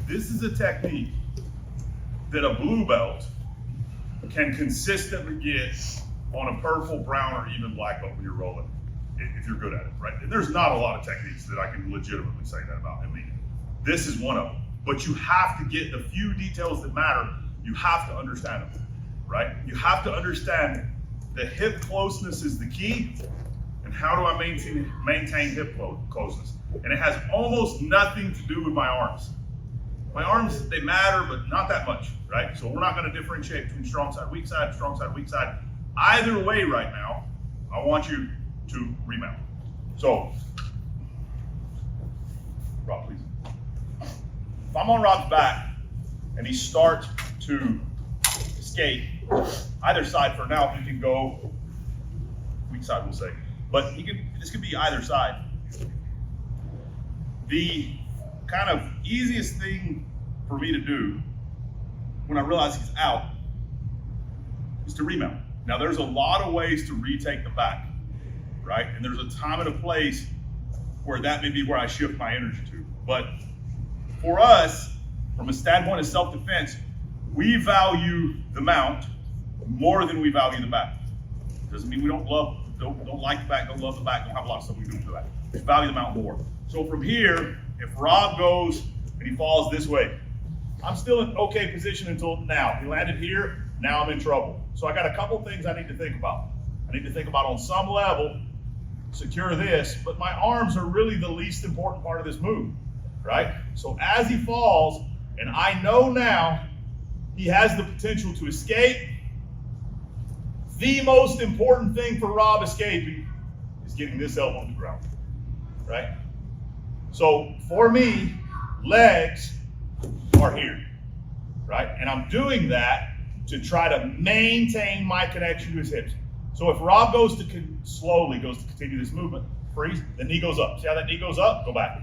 This is a technique that a blue belt can consistently get on a purple, brown, or even black belt when you're rolling, if you're good at it, right? And there's not a lot of techniques that I can legitimately say that about. I mean, this is one of them. But you have to get the few details that matter. You have to understand them, right? You have to understand the hip closeness is the key, and how do I maintain hip closeness? And it has almost nothing to do with my arms. My arms, they matter, but not that much, right? So we're not gonna differentiate between strong side, weak side, strong side, weak side. Either way right now, I want you to remount. So, Rob, please. If I'm on Rob's back and he starts to escape, either side for now, he can go, weak side we'll say, but this could be either side. The kind of easiest thing for me to do when I realize he's out is to remount. Now there's a lot of ways to retake the back, right? And there's a time and a place where that may be where I shift my energy to. But for us, from a standpoint of self-defense, we value the mount more than we value the back. Doesn't mean we don't like the back, don't love the back, don't have a lot of stuff we do to that. We value the mount more. So from here, if Rob goes and he falls this way, I'm still in okay position until now. He landed here, now I'm in trouble. So I got a couple things I need to think about. I need to think about, on some level, secure this, but my arms are really the least important part of this move, right? So as he falls, and I know now he has the potential to escape, the most important thing for Rob escaping is getting this elbow on the ground, right? So for me, legs are here, right? And I'm doing that to try to maintain my connection to his hips. So if Rob slowly goes to continue this movement, freeze, the knee goes up. See how that knee goes up? Go back.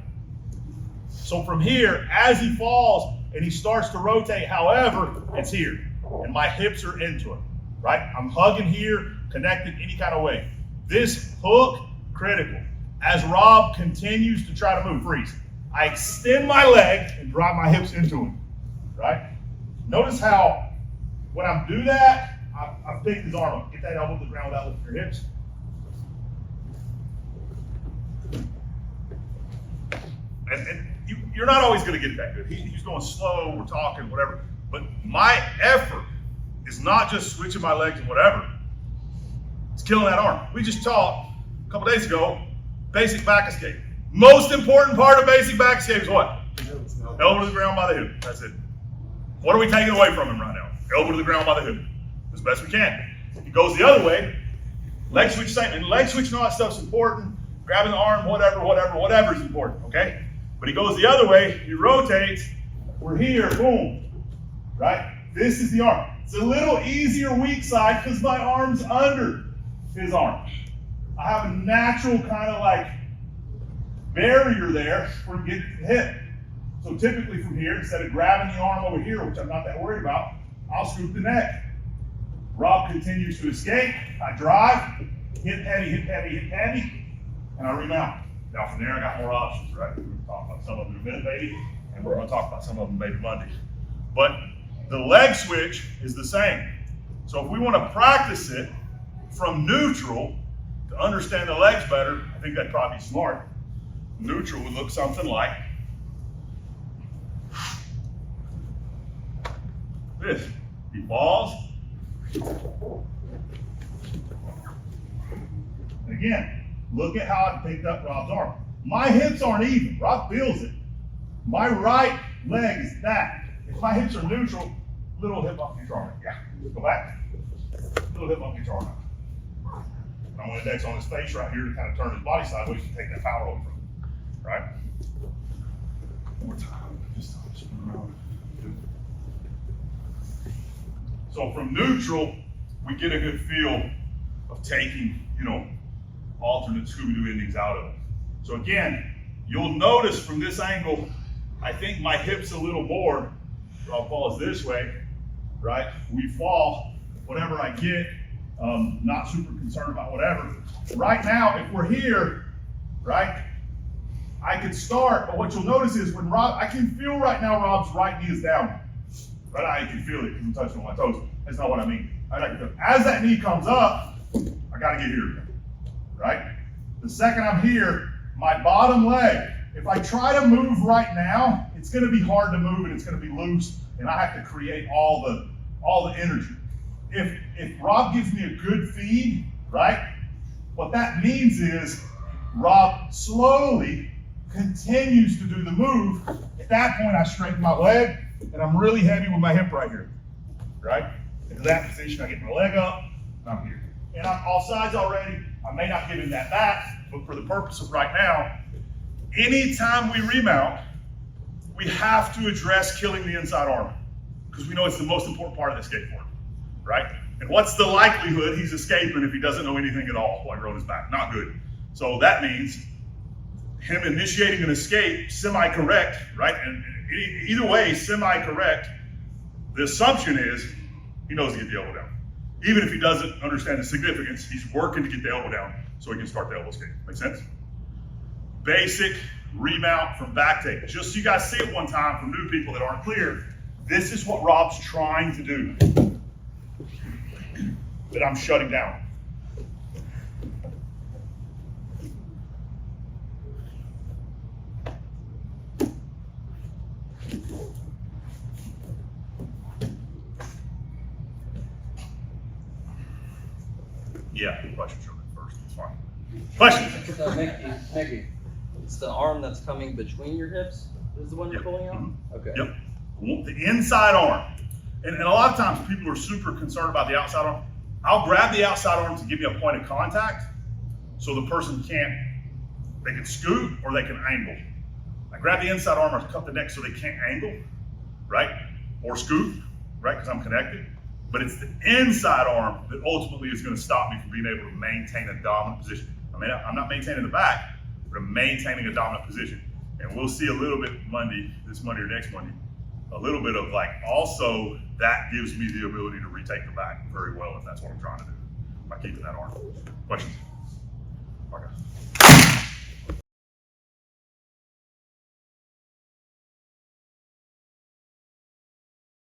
So from here, as he falls and he starts to rotate, however, it's here. And my hips are into it, right? I'm hugging here, connected any kind of way. This hook, critical. As Rob continues to try to move, freeze. I extend my leg and drive my hips into him, right? Notice how when I do that, I pick his arm up. Get that elbow to the ground without lifting your hips. And you're not always going to get it that good. He's going slow, we're talking, whatever. But my effort is not just switching my legs and whatever. It's killing that arm. We just talked a couple days ago, basic back escape. Most important part of basic back escape is what? Elbow to the ground by the hip. That's it. What are we taking away from him right now? Elbow to the ground by the hip. As best we can. If he goes the other way, leg switch, same. And leg switch and all that stuff's important. Grabbing the arm, whatever is important, okay? But he goes the other way, he rotates, we're here, boom, right? This is the arm. It's a little easier weak side because my arm's under his arm. I have a natural kind of like barrier there for getting to the hip. So typically from here, instead of grabbing the arm over here, which I'm not that worried about, I'll scoop the neck. Rob continues to escape. I drive, hip heavy, and I remount. Now from there, I got more options, right? We're going to talk about some of them in a minute, maybe, and we're going to talk about some of them maybe Monday. But the leg switch is the same. So if we want to practice it from neutral to understand the legs better, I think that'd probably be smart. Neutral would look something like this. He falls. And again, look at how I picked up Rob's arm. My hips aren't even. Rob feels it. My right leg is that. If my hips are neutral, little hip up control. Yeah. Go back. Little hip up control. And I'm going to index on his face right here to kind of turn his body sideways to take that power away from him. Right? One more time. Just spin around. So from neutral, we get a good feel of taking, alternate Scooby-Doo endings out of it. So again, you'll notice from this angle, I think my hip's a little more. Rob falls this way, right? We fall, whatever I get, not super concerned about whatever. Right now, if we're here, right, I could start, but what you'll notice is when Rob, I can feel right now Rob's right knee is down. Right, I can feel it because I'm touching on my toes. That's not what I mean. As that knee comes up, I gotta get here, right? The second I'm here, my bottom leg, if I try to move right now, it's gonna be hard to move and it's gonna be loose, and I have to create all the energy. If Rob gives me a good feed, right, what that means is Rob slowly continues to do the move. At that point, I straighten my leg, and I'm really heavy with my hip right here, right? Into that position, I get my leg up, and I'm here. And I'm all sides already. I may not give him that back, but for the purpose of right now, anytime we remount, we have to address killing the inside arm, because we know it's the most important part of the escape for him, right? And what's the likelihood he's escaping if he doesn't know anything at all while you're on his back? Not good. So that means him initiating an escape, semi-correct, right? And either way, semi-correct, the assumption is he knows to get the elbow down. Even if he doesn't understand the significance, he's working to get the elbow down so he can start the elbow escape. Make sense? Basic remount from back take. Just so you guys see it one time for new people that aren't clear, this is what Rob's trying to do that I'm shutting down. Yeah, questions first. It's fine. Questions? So Mickey, it's the arm that's coming between your hips is the one you're pulling out? Mm-hmm. Okay. Yep. The inside arm. And a lot of times people are super concerned about the outside arm. I'll grab the outside arm to give me a point of contact so the person they can scoot or they can angle. I grab the inside arm or cup the neck so they can't angle, right? Or scoot, right? Because I'm connected. But it's the inside arm that ultimately is going to stop me from being able to maintain a dominant position. I mean, I'm not maintaining the back, but I'm maintaining a dominant position. And we'll see a little bit this Monday or next Monday, a little bit of like, also that gives me the ability to retake the back very well if that's what I'm trying to do by keeping that arm. Questions?